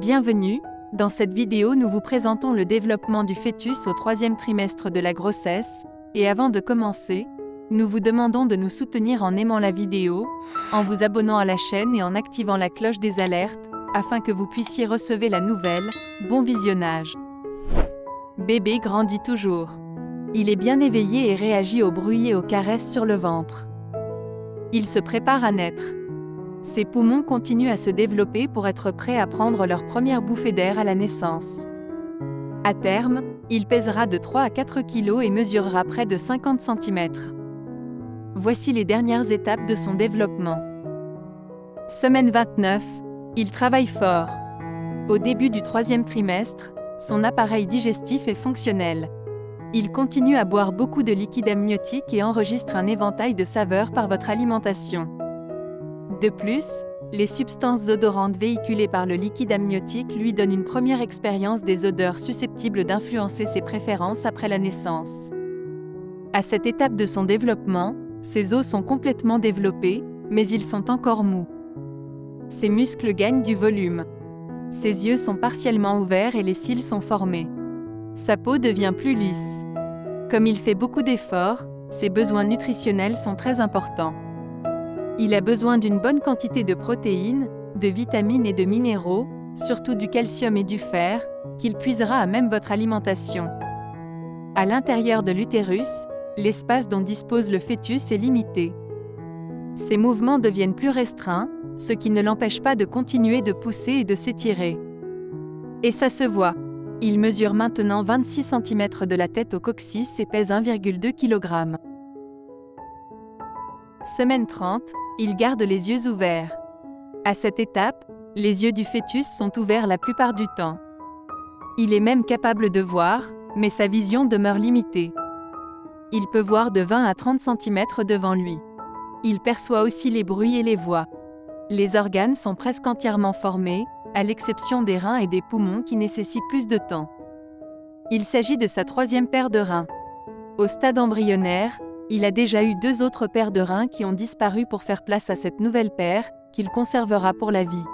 Bienvenue, dans cette vidéo nous vous présentons le développement du fœtus au 3e trimestre de la grossesse, et avant de commencer, nous vous demandons de nous soutenir en aimant la vidéo, en vous abonnant à la chaîne et en activant la cloche des alertes, afin que vous puissiez recevoir la nouvelle. Bon visionnage. Bébé grandit toujours. Il est bien éveillé et réagit au bruit et aux caresses sur le ventre. Il se prépare à naître. Ses poumons continuent à se développer pour être prêts à prendre leur première bouffée d'air à la naissance. À terme, il pèsera de 3 à 4 kg et mesurera près de 50 cm. Voici les dernières étapes de son développement. Semaine 29, il travaille fort. Au début du 3e trimestre, son appareil digestif est fonctionnel. Il continue à boire beaucoup de liquide amniotique et enregistre un éventail de saveurs par votre alimentation. De plus, les substances odorantes véhiculées par le liquide amniotique lui donnent une première expérience des odeurs susceptibles d'influencer ses préférences après la naissance. À cette étape de son développement, ses os sont complètement développés, mais ils sont encore mous. Ses muscles gagnent du volume. Ses yeux sont partiellement ouverts et les cils sont formés. Sa peau devient plus lisse. Comme il fait beaucoup d'efforts, ses besoins nutritionnels sont très importants. Il a besoin d'une bonne quantité de protéines, de vitamines et de minéraux, surtout du calcium et du fer, qu'il puisera à même votre alimentation. À l'intérieur de l'utérus, l'espace dont dispose le fœtus est limité. Ses mouvements deviennent plus restreints, ce qui ne l'empêche pas de continuer de pousser et de s'étirer. Et ça se voit. Il mesure maintenant 26 cm de la tête au coccyx et pèse 1,2 kg. Semaine 30, il garde les yeux ouverts. À cette étape, les yeux du fœtus sont ouverts la plupart du temps. Il est même capable de voir, mais sa vision demeure limitée. Il peut voir de 20 à 30 cm devant lui. Il perçoit aussi les bruits et les voix. Les organes sont presque entièrement formés, à l'exception des reins et des poumons qui nécessitent plus de temps. Il s'agit de sa 3e paire de reins. Au stade embryonnaire, il a déjà eu 2 autres paires de reins qui ont disparu pour faire place à cette nouvelle paire, qu'il conservera pour la vie.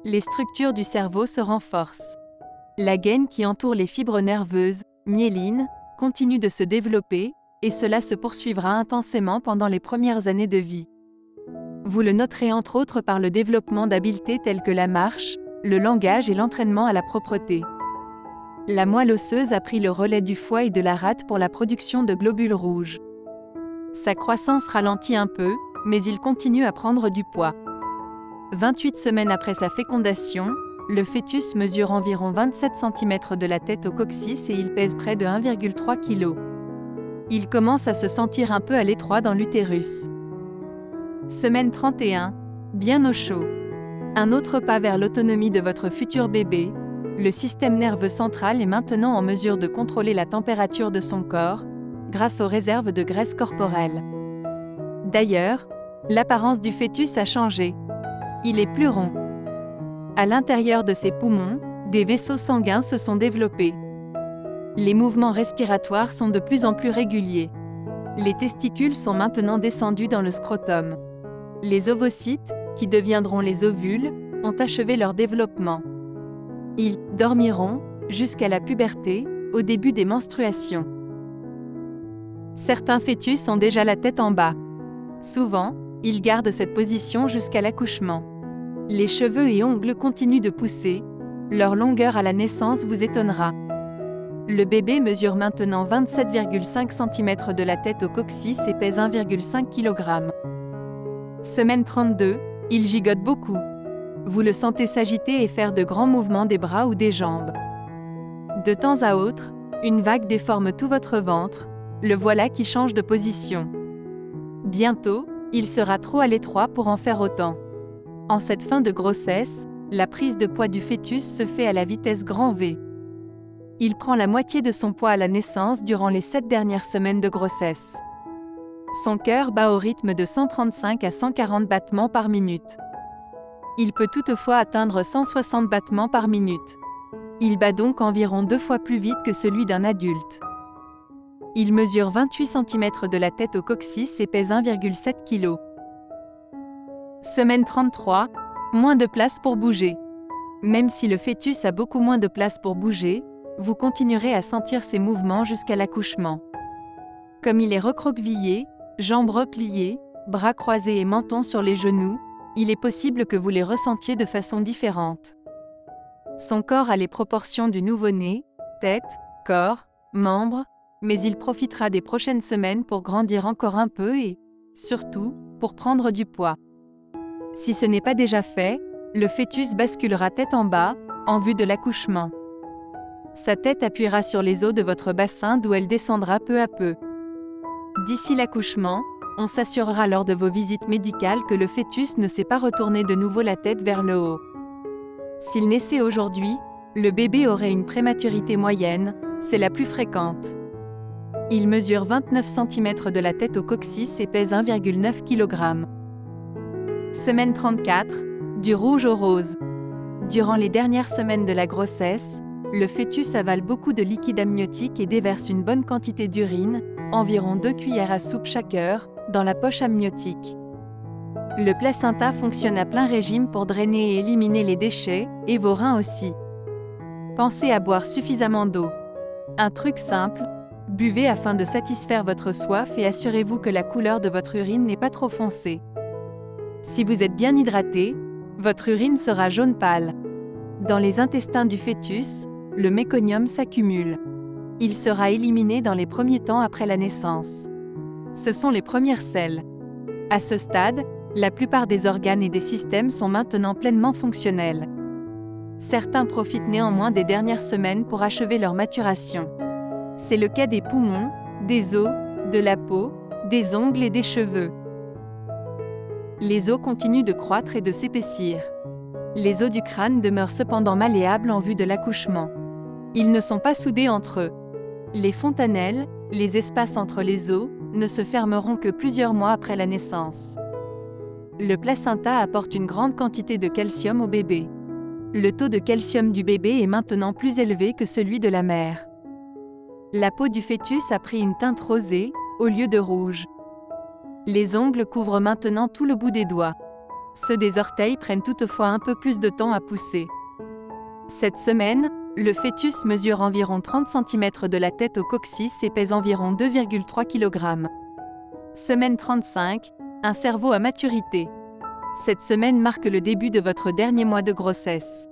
Les structures du cerveau se renforcent. La gaine qui entoure les fibres nerveuses, myéline, continue de se développer, et cela se poursuivra intensément pendant les premières années de vie. Vous le noterez entre autres par le développement d'habiletés telles que la marche, le langage et l'entraînement à la propreté. La moelle osseuse a pris le relais du foie et de la rate pour la production de globules rouges. Sa croissance ralentit un peu, mais il continue à prendre du poids. 28 semaines après sa fécondation, le fœtus mesure environ 27 cm de la tête au coccyx et il pèse près de 1,3 kg. Il commence à se sentir un peu à l'étroit dans l'utérus. Semaine 31, bien au chaud. Un autre pas vers l'autonomie de votre futur bébé. Le système nerveux central est maintenant en mesure de contrôler la température de son corps, grâce aux réserves de graisse corporelle. D'ailleurs, l'apparence du fœtus a changé. Il est plus rond. À l'intérieur de ses poumons, des vaisseaux sanguins se sont développés. Les mouvements respiratoires sont de plus en plus réguliers. Les testicules sont maintenant descendus dans le scrotum. Les ovocytes, qui deviendront les ovules, ont achevé leur développement. Ils dormiront, jusqu'à la puberté, au début des menstruations. Certains fœtus ont déjà la tête en bas. Souvent, ils gardent cette position jusqu'à l'accouchement. Les cheveux et ongles continuent de pousser. Leur longueur à la naissance vous étonnera. Le bébé mesure maintenant 27,5 cm de la tête au coccyx et pèse 1,5 kg. Semaine 32, il gigote beaucoup. Vous le sentez s'agiter et faire de grands mouvements des bras ou des jambes. De temps à autre, une vague déforme tout votre ventre, le voilà qui change de position. Bientôt, il sera trop à l'étroit pour en faire autant. En cette fin de grossesse, la prise de poids du fœtus se fait à la vitesse grand V. Il prend la moitié de son poids à la naissance durant les 7 dernières semaines de grossesse. Son cœur bat au rythme de 135 à 140 battements par minute. Il peut toutefois atteindre 160 battements par minute. Il bat donc environ 2 fois plus vite que celui d'un adulte. Il mesure 28 cm de la tête au coccyx et pèse 1,7 kg. Semaine 33, moins de place pour bouger. Même si le fœtus a beaucoup moins de place pour bouger, vous continuerez à sentir ses mouvements jusqu'à l'accouchement. Comme il est recroquevillé, jambes repliées, bras croisés et menton sur les genoux, il est possible que vous les ressentiez de façon différente. Son corps a les proportions du nouveau-né, tête, corps, membres, mais il profitera des prochaines semaines pour grandir encore un peu et, surtout, pour prendre du poids. Si ce n'est pas déjà fait, le fœtus basculera tête en bas, en vue de l'accouchement. Sa tête appuiera sur les os de votre bassin d'où elle descendra peu à peu. D'ici l'accouchement, on s'assurera lors de vos visites médicales que le fœtus ne s'est pas retourné de nouveau la tête vers le haut. S'il naissait aujourd'hui, le bébé aurait une prématurité moyenne, c'est la plus fréquente. Il mesure 29 cm de la tête au coccyx et pèse 1,9 kg. Semaine 34, du rouge au rose. Durant les dernières semaines de la grossesse, le fœtus avale beaucoup de liquide amniotique et déverse une bonne quantité d'urine, environ 2 cuillères à soupe chaque heure, dans la poche amniotique. Le placenta fonctionne à plein régime pour drainer et éliminer les déchets, et vos reins aussi. Pensez à boire suffisamment d'eau. Un truc simple, buvez afin de satisfaire votre soif et assurez-vous que la couleur de votre urine n'est pas trop foncée. Si vous êtes bien hydraté, votre urine sera jaune pâle. Dans les intestins du fœtus, le méconium s'accumule. Il sera éliminé dans les premiers temps après la naissance. Ce sont les premières selles. À ce stade, la plupart des organes et des systèmes sont maintenant pleinement fonctionnels. Certains profitent néanmoins des dernières semaines pour achever leur maturation. C'est le cas des poumons, des os, de la peau, des ongles et des cheveux. Les os continuent de croître et de s'épaissir. Les os du crâne demeurent cependant malléables en vue de l'accouchement. Ils ne sont pas soudés entre eux. Les fontanelles, les espaces entre les os, ne se fermeront que plusieurs mois après la naissance. Le placenta apporte une grande quantité de calcium au bébé. Le taux de calcium du bébé est maintenant plus élevé que celui de la mère. La peau du fœtus a pris une teinte rosée, au lieu de rouge. Les ongles couvrent maintenant tout le bout des doigts. Ceux des orteils prennent toutefois un peu plus de temps à pousser. Cette semaine, le fœtus mesure environ 30 cm de la tête au coccyx et pèse environ 2,3 kg. Semaine 35, un cerveau à maturité. Cette semaine marque le début de votre dernier mois de grossesse.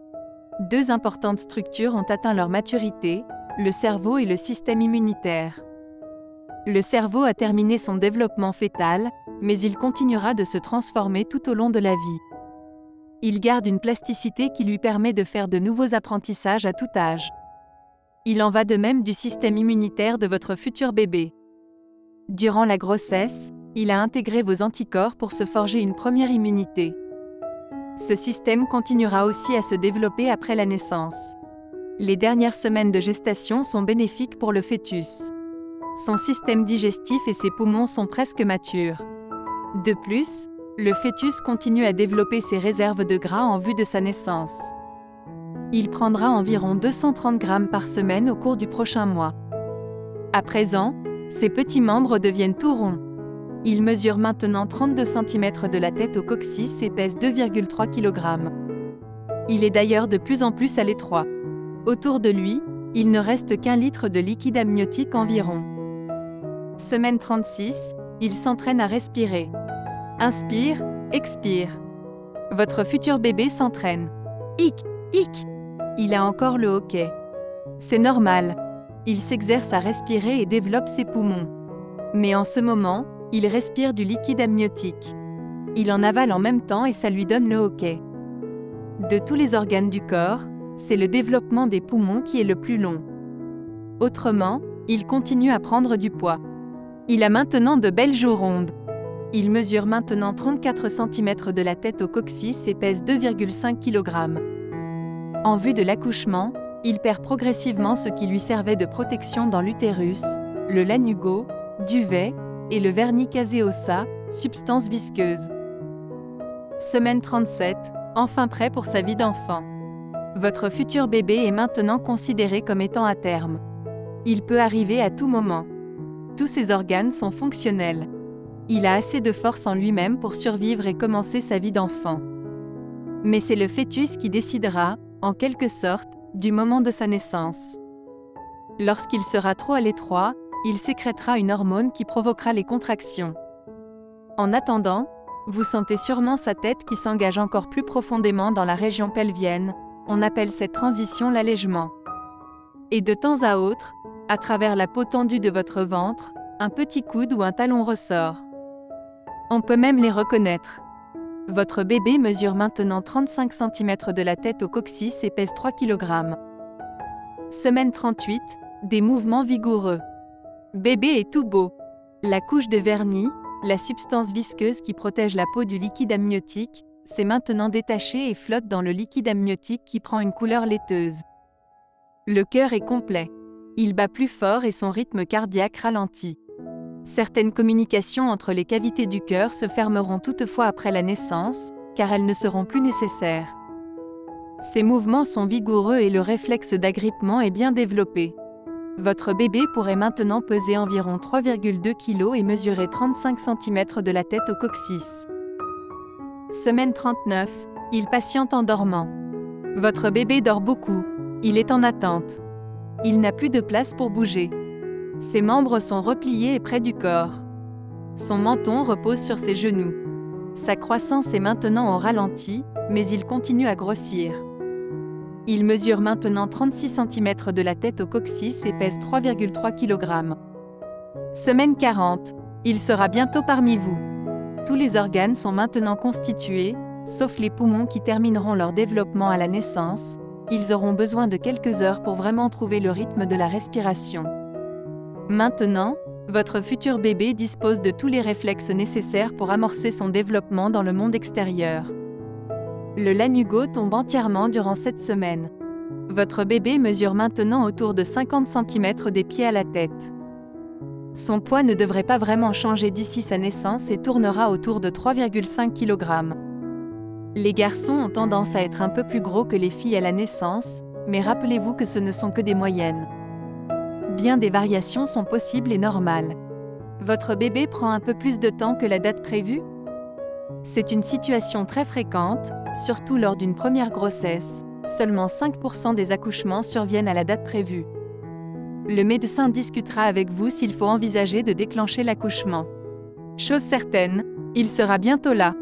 Deux importantes structures ont atteint leur maturité, le cerveau et le système immunitaire. Le cerveau a terminé son développement fœtal, mais il continuera de se transformer tout au long de la vie. Il garde une plasticité qui lui permet de faire de nouveaux apprentissages à tout âge. Il en va de même du système immunitaire de votre futur bébé. Durant la grossesse, il a intégré vos anticorps pour se forger une première immunité. Ce système continuera aussi à se développer après la naissance. Les dernières semaines de gestation sont bénéfiques pour le fœtus. Son système digestif et ses poumons sont presque matures. De plus, le fœtus continue à développer ses réserves de gras en vue de sa naissance. Il prendra environ 230 grammes par semaine au cours du prochain mois. À présent, ses petits membres deviennent tout ronds. Il mesure maintenant 32 cm de la tête au coccyx et pèse 2,3 kg. Il est d'ailleurs de plus en plus à l'étroit. Autour de lui, il ne reste qu'1 litre de liquide amniotique environ. Semaine 36, il s'entraîne à respirer. Inspire, expire. Votre futur bébé s'entraîne. Hic, hic. Il a encore le hoquet. C'est normal. Il s'exerce à respirer et développe ses poumons. Mais en ce moment, il respire du liquide amniotique. Il en avale en même temps et ça lui donne le hoquet. De tous les organes du corps, c'est le développement des poumons qui est le plus long. Autrement, il continue à prendre du poids. Il a maintenant de belles joues rondes. Il mesure maintenant 34 cm de la tête au coccyx et pèse 2,5 kg. En vue de l'accouchement, il perd progressivement ce qui lui servait de protection dans l'utérus, le lanugo, duvet, et le vernis caseosa, substance visqueuse. Semaine 37, enfin prêt pour sa vie d'enfant. Votre futur bébé est maintenant considéré comme étant à terme. Il peut arriver à tout moment. Tous ses organes sont fonctionnels. Il a assez de force en lui-même pour survivre et commencer sa vie d'enfant. Mais c'est le fœtus qui décidera, en quelque sorte, du moment de sa naissance. Lorsqu'il sera trop à l'étroit, il sécrétera une hormone qui provoquera les contractions. En attendant, vous sentez sûrement sa tête qui s'engage encore plus profondément dans la région pelvienne. On appelle cette transition l'allègement. Et de temps à autre, à travers la peau tendue de votre ventre, un petit coude ou un talon ressort. On peut même les reconnaître. Votre bébé mesure maintenant 35 cm de la tête au coccyx et pèse 3 kg. Semaine 38, des mouvements vigoureux. Bébé est tout beau. La couche de vernis, la substance visqueuse qui protège la peau du liquide amniotique, s'est maintenant détachée et flotte dans le liquide amniotique qui prend une couleur laiteuse. Le cœur est complet. Il bat plus fort et son rythme cardiaque ralentit. Certaines communications entre les cavités du cœur se fermeront toutefois après la naissance, car elles ne seront plus nécessaires. Ces mouvements sont vigoureux et le réflexe d'agrippement est bien développé. Votre bébé pourrait maintenant peser environ 3,2 kg et mesurer 35 cm de la tête au coccyx. Semaine 39, il patiente en dormant. Votre bébé dort beaucoup. Il est en attente. Il n'a plus de place pour bouger. Ses membres sont repliés et près du corps. Son menton repose sur ses genoux. Sa croissance est maintenant au ralenti, mais il continue à grossir. Il mesure maintenant 36 cm de la tête au coccyx et pèse 3,3 kg. Semaine 40. Il sera bientôt parmi vous. Tous les organes sont maintenant constitués, sauf les poumons qui termineront leur développement à la naissance. Ils auront besoin de quelques heures pour vraiment trouver le rythme de la respiration. Maintenant, votre futur bébé dispose de tous les réflexes nécessaires pour amorcer son développement dans le monde extérieur. Le lanugo tombe entièrement durant cette semaine. Votre bébé mesure maintenant autour de 50 cm des pieds à la tête. Son poids ne devrait pas vraiment changer d'ici sa naissance et tournera autour de 3,5 kg. Les garçons ont tendance à être un peu plus gros que les filles à la naissance, mais rappelez-vous que ce ne sont que des moyennes. Bien des variations sont possibles et normales. Votre bébé prend un peu plus de temps que la date prévue? C'est une situation très fréquente, surtout lors d'une première grossesse. Seulement 5% des accouchements surviennent à la date prévue. Le médecin discutera avec vous s'il faut envisager de déclencher l'accouchement. Chose certaine, il sera bientôt là.